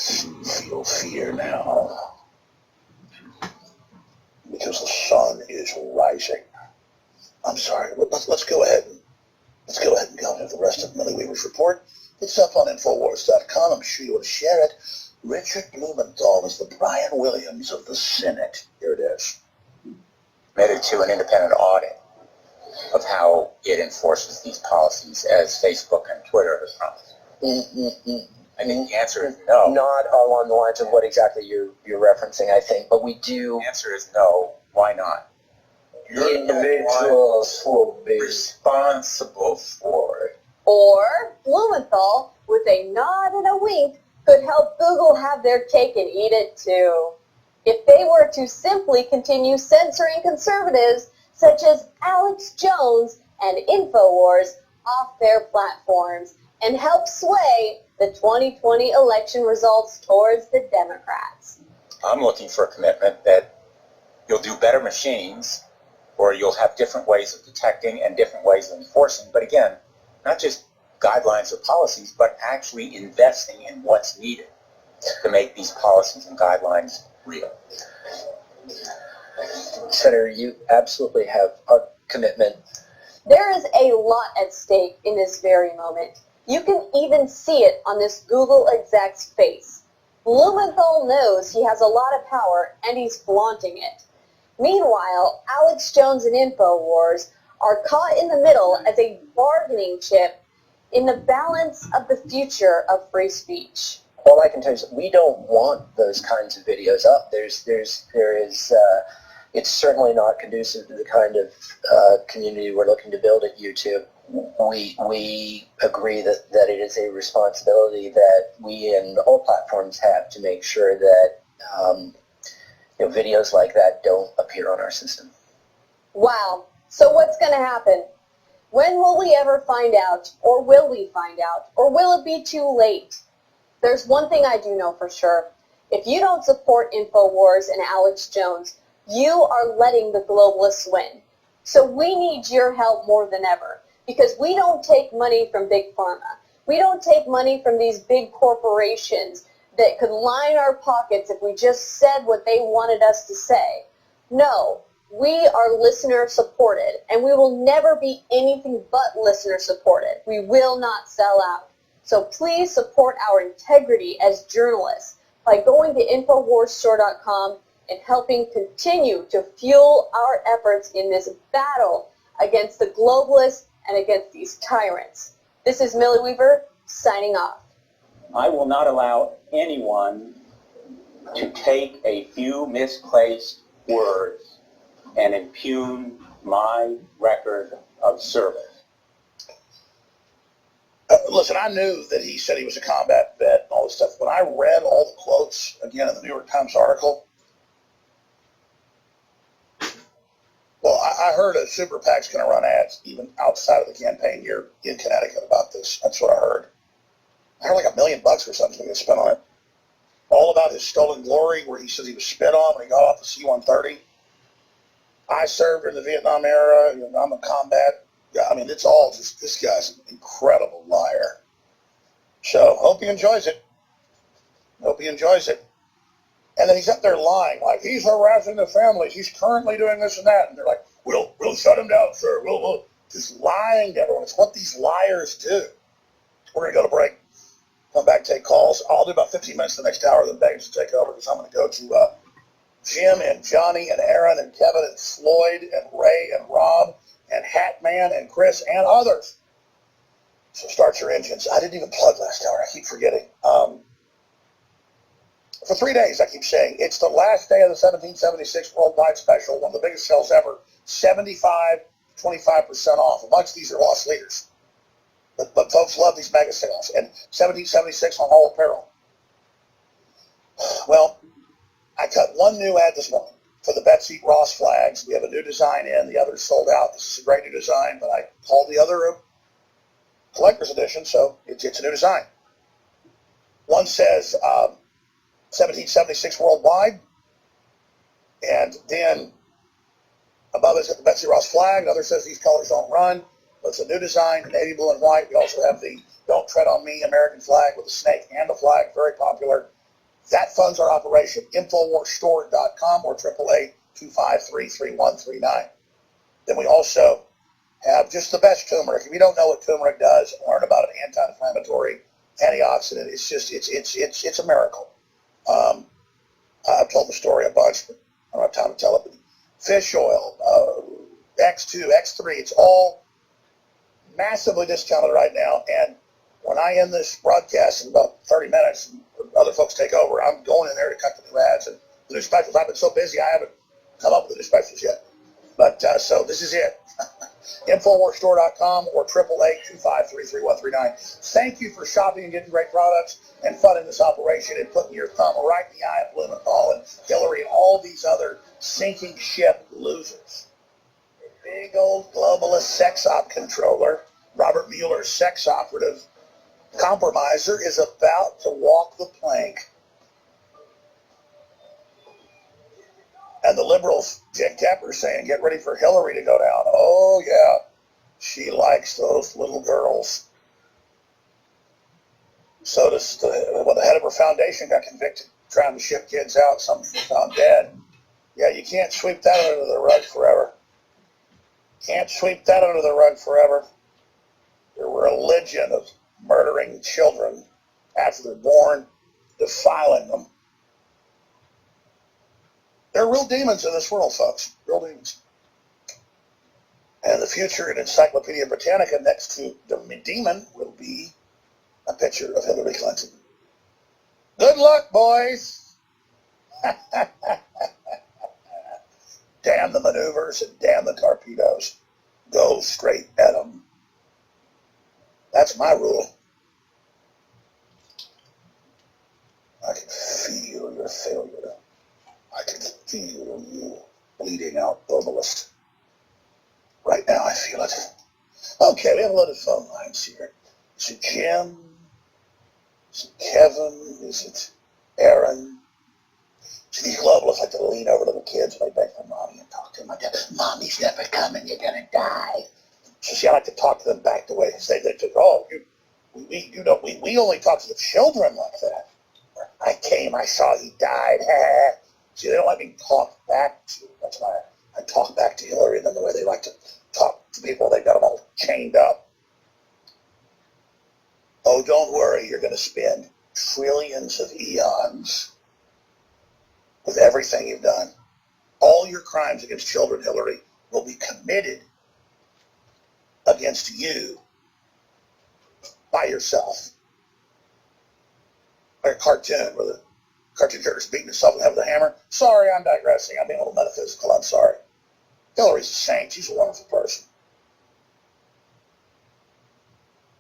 Feel fear now, because the sun is rising. I'm sorry. Let's go ahead and go into the rest of Millie Weaver's report. It's up on Infowars.com. I'm sure you want to share it. Richard Blumenthal is the Brian Williams of the Senate. Here it is. Committed to an independent audit of how it enforces these policies, as Facebook and Twitter has promised. I think the answer is no. Not along the lines of what exactly you're referencing, I think, but we do. The answer is no. Why not? The individuals will be responsible for it. Or Blumenthal, with a nod and a wink, could help Google have their cake and eat it too. If they were to simply continue censoring conservatives such as Alex Jones and Infowars off their platforms and help sway the 2020 election results towards the Democrats. I'm looking for a commitment that you'll do better machines, or you'll have different ways of detecting and different ways of enforcing. But again, not just guidelines or policies, but actually investing in what's needed to make these policies and guidelines real. Senator, you absolutely have a commitment. There is a lot at stake in this very moment. You can even see it on this Google exec's face. Blumenthal knows he has a lot of power and he's flaunting it. Meanwhile, Alex Jones and Infowars are caught in the middle as a bargaining chip in the balance of the future of free speech. All I can tell you is we don't want those kinds of videos up. It's certainly not conducive to the kind of community we're looking to build at YouTube. We agree that it is a responsibility that we and all platforms have to make sure that videos like that don't appear on our system. Wow. So what's going to happen? When will we ever find out? Or will we find out? Or will it be too late? There's one thing I do know for sure. If you don't support Infowars and Alex Jones, you are letting the globalists win. So we need your help more than ever, because we don't take money from Big Pharma. We don't take money from these big corporations that could line our pockets if we just said what they wanted us to say. No, we are listener supported, and we will never be anything but listener supported. We will not sell out. So please support our integrity as journalists by going to InfoWarsStore.com and helping continue to fuel our efforts in this battle against the globalists and against these tyrants. This is Millie Weaver, signing off. I will not allow anyone to take a few misplaced words and impugn my record of service. Listen, I knew that he said he was a combat vet and all this stuff. When I read all the quotes, again, in the New York Times article, well, I heard a super PAC's going to run ads even outside of the campaign here in Connecticut about this. That's what I heard. I heard like $1 million or something going to spend on it. All about his stolen glory, where he says he was spit on when he got off the C-130. I served in the Vietnam era. I'm a combat. I mean, it's all just, this guy's an incredible liar. So, hope he enjoys it. Hope he enjoys it. And then he's up there lying, like, he's harassing the families. He's currently doing this and that. And they're like, we'll shut him down, sir. We'll. Just lying to everyone. It's what these liars do. We're going to go to break. Come back, take calls. I'll do about 15 minutes the next hour, then Megan's to take over, because I'm going to go to Jim and Johnny and Aaron and Kevin and Floyd and Ray and Rob and Hatman and Chris and others. So start your engines. I didn't even plug last hour. I keep forgetting. For 3 days, I keep saying, it's the last day of the 1776 Worldwide Special, one of the biggest sales ever, 75 to 25% off. Amongst these are lost leaders. But folks love these mega sales. And 1776 on all apparel. Well, I cut one new ad this morning for the Betsy Ross flags. We have a new design in. The other's sold out. This is a great new design, but I called the other a collector's edition, so it's a new design. One says 1776 Worldwide, and then above it's got the Betsy Ross flag. Another says these colors don't run. But it's a new design, navy blue and white. We also have the Don't Tread on Me American flag with the snake and the flag, very popular. That funds our operation. InfoWarsStore.com or 888-253-3139. Then we also have just the best turmeric. If you don't know what turmeric does, learn about an anti-inflammatory, antioxidant. It's just, it's a miracle. I've told the story a bunch, but I don't have time to tell it. But fish oil, X2, X3, it's all massively discounted right now. And when I end this broadcast in about 30 minutes, and other folks take over, I'm going in there to cut the new ads and the new specials. I've been so busy, I haven't come up with the new specials yet. But so this is it. InfoWarsStore.com or 888-253-3139. Thank you for shopping and getting great products and funding this operation and putting your thumb right in the eye of Blumenthal and Hillary and all these other sinking ship losers. A big old globalist sex op controller, Robert Mueller's sex operative compromiser, is about to walk the plank. And the liberals, Jen Kepper, saying, get ready for Hillary to go down. Oh, yeah. She likes those little girls. So does the head of her foundation got convicted trying to ship kids out. Some found dead. Yeah, you can't sweep that under the rug forever. Can't sweep that under the rug forever. Their religion of murdering children after they're born, defiling them. They're real demons in this world, folks. Real demons. And the future in Encyclopedia Britannica next to the demon will be a picture of Hillary Clinton. Good luck, boys. Damn the maneuvers and damn the torpedoes. Go straight at them. That's my rule. I can feel your failure. I can feel you bleeding out, globalist. Right now, I feel it. Okay, we have a lot of phone lines here. Is it Jim? Is it Kevin? Is it Aaron? See, these globalists like to lean over to the kids when they beg for mommy and talk to them like that. Mommy's never coming, you're going to die. So see, I like to talk to them back the way they say they just, oh, we only talk to the children like that. I came, I saw he died. See, they don't let me talk back to. That's why I talk back to Hillary and then the way they like to talk to people. They got them all chained up. Oh, don't worry. You're going to spend trillions of eons with everything you've done. All your crimes against children, Hillary, will be committed against you by yourself. Like a cartoon where the cartoon character's beating himself in the head with a hammer. Sorry, I'm digressing. I'm being a little metaphysical. I'm sorry. Hillary's a saint. She's a wonderful person.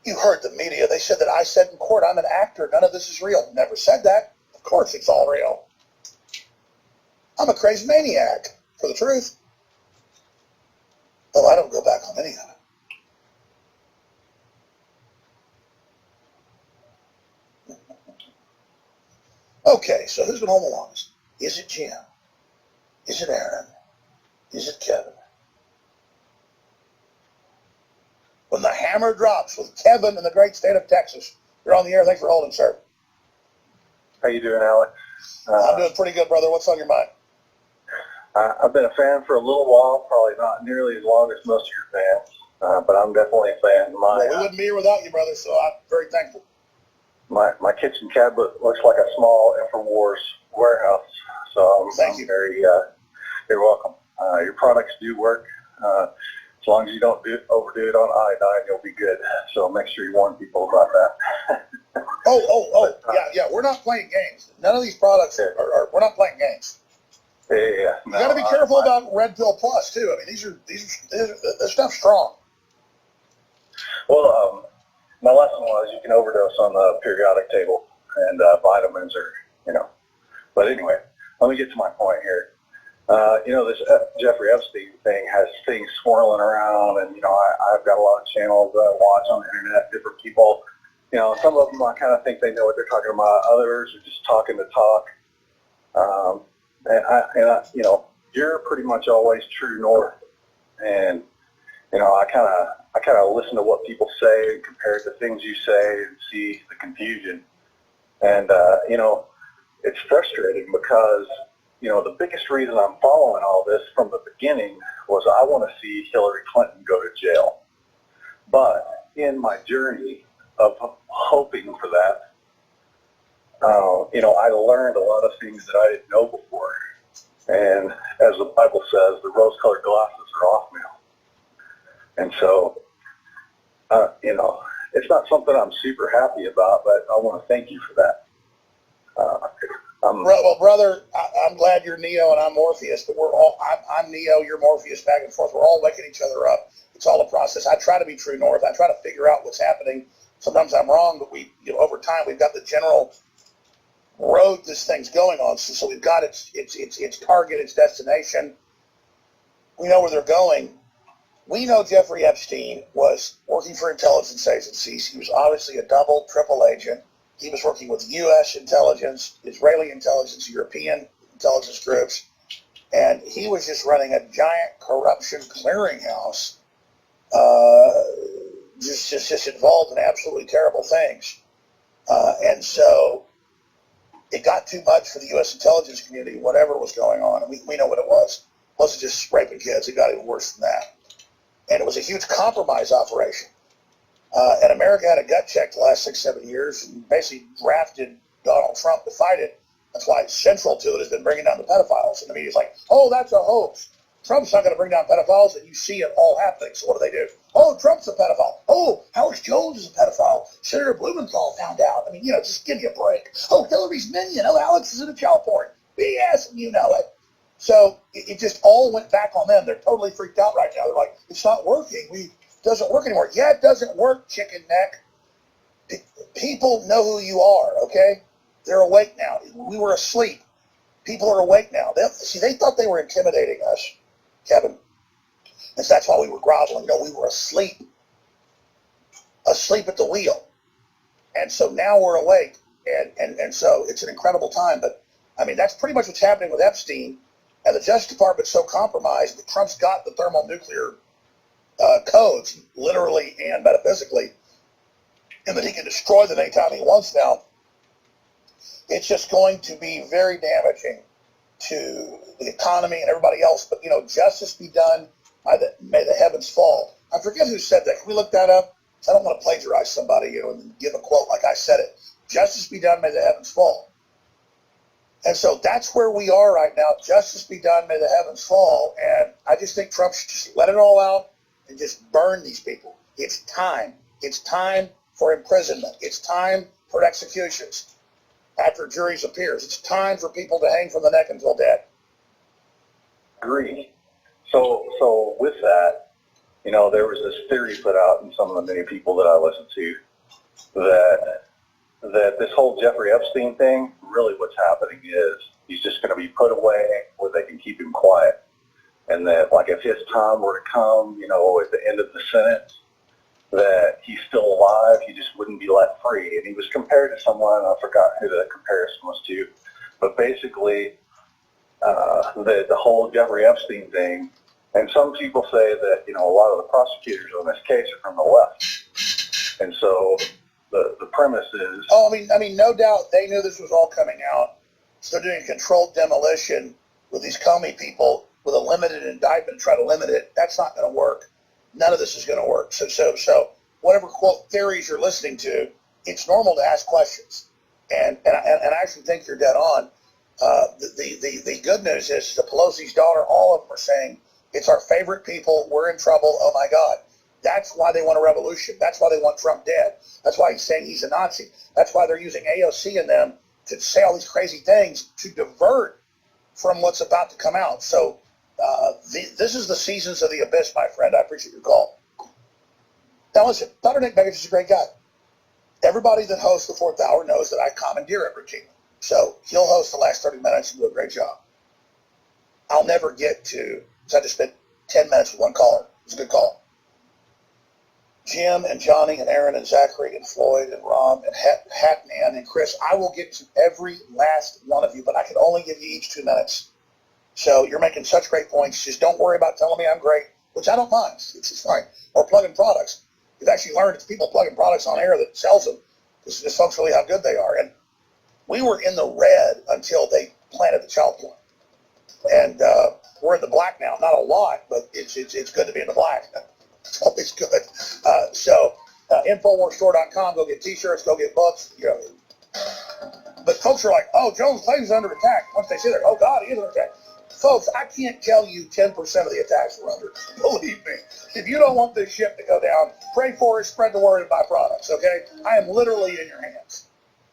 You heard the media. They said that I said in court, I'm an actor. None of this is real. Never said that. Of course it's all real. I'm a crazy maniac for the truth. Oh, I don't go back on any of it. Okay, so who's been home the longest? Is it Jim? Is it Aaron? Is it Kevin? When the hammer drops with Kevin in the great state of Texas, you're on the air. Thanks for holding, sir. How you doing, Alex? I'm doing pretty good, brother. What's on your mind? I've been a fan for a little while, probably not nearly as long as most of your fans, but I'm definitely a fan. Well, we wouldn't be here without you, brother, so I'm very thankful. My kitchen cabinet looks like a small InfoWars warehouse, so Thank you. you're welcome. Your products do work. As long as you don't overdo it on iodine, you'll be good. So make sure you warn people about that. Yeah. We're not playing games. None of these products are we're not playing games. Yeah. You got to be careful about Red Pill Plus too. I mean, this stuff's strong. Well, my lesson was you can overdose on the periodic table, and vitamins are, But anyway, let me get to my point here. This Jeffrey Epstein thing has things swirling around, and, I've got a lot of channels that I watch on the internet, different people. Some of them I kind of think they know what they're talking about. Others are just talking to talk. You're pretty much always true north. And, I kind of listen to what people say and compare it to things you say and see the confusion. And, it's frustrating because, you know, the biggest reason I'm following all this from the beginning was I want to see Hillary Clinton go to jail. But in my journey of hoping for that, you know, I learned a lot of things that I didn't know before. And as the Bible says, the rose-colored glasses are off now. And so, you know, it's not something I'm super happy about, but I want to thank you for that. Well, brother, I'm glad you're Neo and I'm Morpheus, but we're all, I'm Neo, you're Morpheus, back and forth. We're all waking each other up. It's all a process. I try to be true north. I try to figure out what's happening. Sometimes I'm wrong, but you know, over time, we've got the general road this thing's going on. So we've got its target, its destination. We know where they're going. We know Jeffrey Epstein was working for intelligence agencies. He was obviously a double, triple agent. He was working with U.S. intelligence, Israeli intelligence, European intelligence groups, and he was just running a giant corruption clearinghouse, just involved in absolutely terrible things. And so it got too much for the U.S. intelligence community, whatever was going on. And we know what it was. It wasn't just raping kids. It got even worse than that. And it was a huge compromise operation. And America had a gut check the last 6-7 years and basically drafted Donald Trump to fight it. That's why central to it has been bringing down the pedophiles. And the media's like, oh, that's a hoax. Trump's not going to bring down pedophiles, and you see it all happening. So what do? Oh, Trump's a pedophile. Oh, Howard Jones is a pedophile. Senator Blumenthal found out. I mean, you know, just give me a break. Oh, Hillary's minion. Oh, Alex is in a child porn. BS, and you know it. So it just all went back on them. They're totally freaked out right now. They're like, it's not working. It doesn't work anymore. Yeah, it doesn't work, chicken neck. People know who you are, okay? They're awake now. We were asleep. People are awake now. They thought they were intimidating us, Kevin. And so that's why we were groveling. No, we were asleep at the wheel. And so now we're awake. And so it's an incredible time. But, I mean, that's pretty much what's happening with Epstein. And the Justice Department's so compromised that Trump's got the thermonuclear codes, literally and metaphysically, and that he can destroy them anytime he wants now. It's just going to be very damaging to the economy and everybody else. But, you know, justice be done, may the heavens fall. I forget who said that. Can we look that up? I don't want to plagiarize somebody, you know, and give a quote like I said it. Justice be done, may the heavens fall. And so that's where we are right now. Justice be done, may the heavens fall. And I just think Trump should just let it all out and just burn these people. It's time. It's time for imprisonment. It's time for executions after juries appears. It's time for people to hang from the neck until dead. Agree. So with that, you know, there was this theory put out in some of the many people that I listened to that this whole Jeffrey Epstein thing, really what's happening is he's just going to be put away where they can keep him quiet. And that, like, if his time were to come, you know, at the end of the sentence, that he's still alive, he just wouldn't be let free. And he was compared to someone, I forgot who the comparison was to, but basically the whole Jeffrey Epstein thing, and some people say that, you know, a lot of the prosecutors on this case are from the left. And so the premise is... Oh, I mean, no doubt they knew this was all coming out. So they're doing controlled demolition with these Comey people with a limited indictment, try to limit it. That's not going to work. None of this is going to work. So whatever, quote, theories you're listening to, it's normal to ask questions. And I actually think you're dead on. The good news is the Pelosi's daughter, all of them are saying, it's our favorite people, we're in trouble, oh my God. That's why they want a revolution. That's why they want Trump dead. That's why he's saying he's a Nazi. That's why they're using AOC and them to say all these crazy things to divert from what's about to come out. So this is the seasons of the abyss, my friend. I appreciate your call. Now listen, Dr. Nick Begich is a great guy. Everybody that hosts the Fourth Hour knows that I commandeer it routinely. So he'll host the last 30 minutes and do a great job. I'll never get to, because I just spent 10 minutes with one caller. It was a good call. Jim and Johnny and Aaron and Zachary and Floyd and Rob and Hatman and Chris, I will get to every last one of you, but I can only give you each 2 minutes. So you're making such great points. Just don't worry about telling me I'm great, which I don't mind. It's fine. Or plugging products. You've actually learned it's people plugging products on air that sells them. Because folks really how good they are. And We were in the red until they planted the child porn. And we're in the black now. Not a lot, but it's good to be in the black. It's always good. Infowarsstore.com. Go get T-shirts. Go get books. You know. But folks are like, oh, Jones Plains is under attack. Once they see that, oh, God, he is under attack. Folks, I can't tell you 10% of the attacks we're under. Believe me. If you don't want this ship to go down, pray for it, spread the word, and buy products, okay? I am literally in your hands.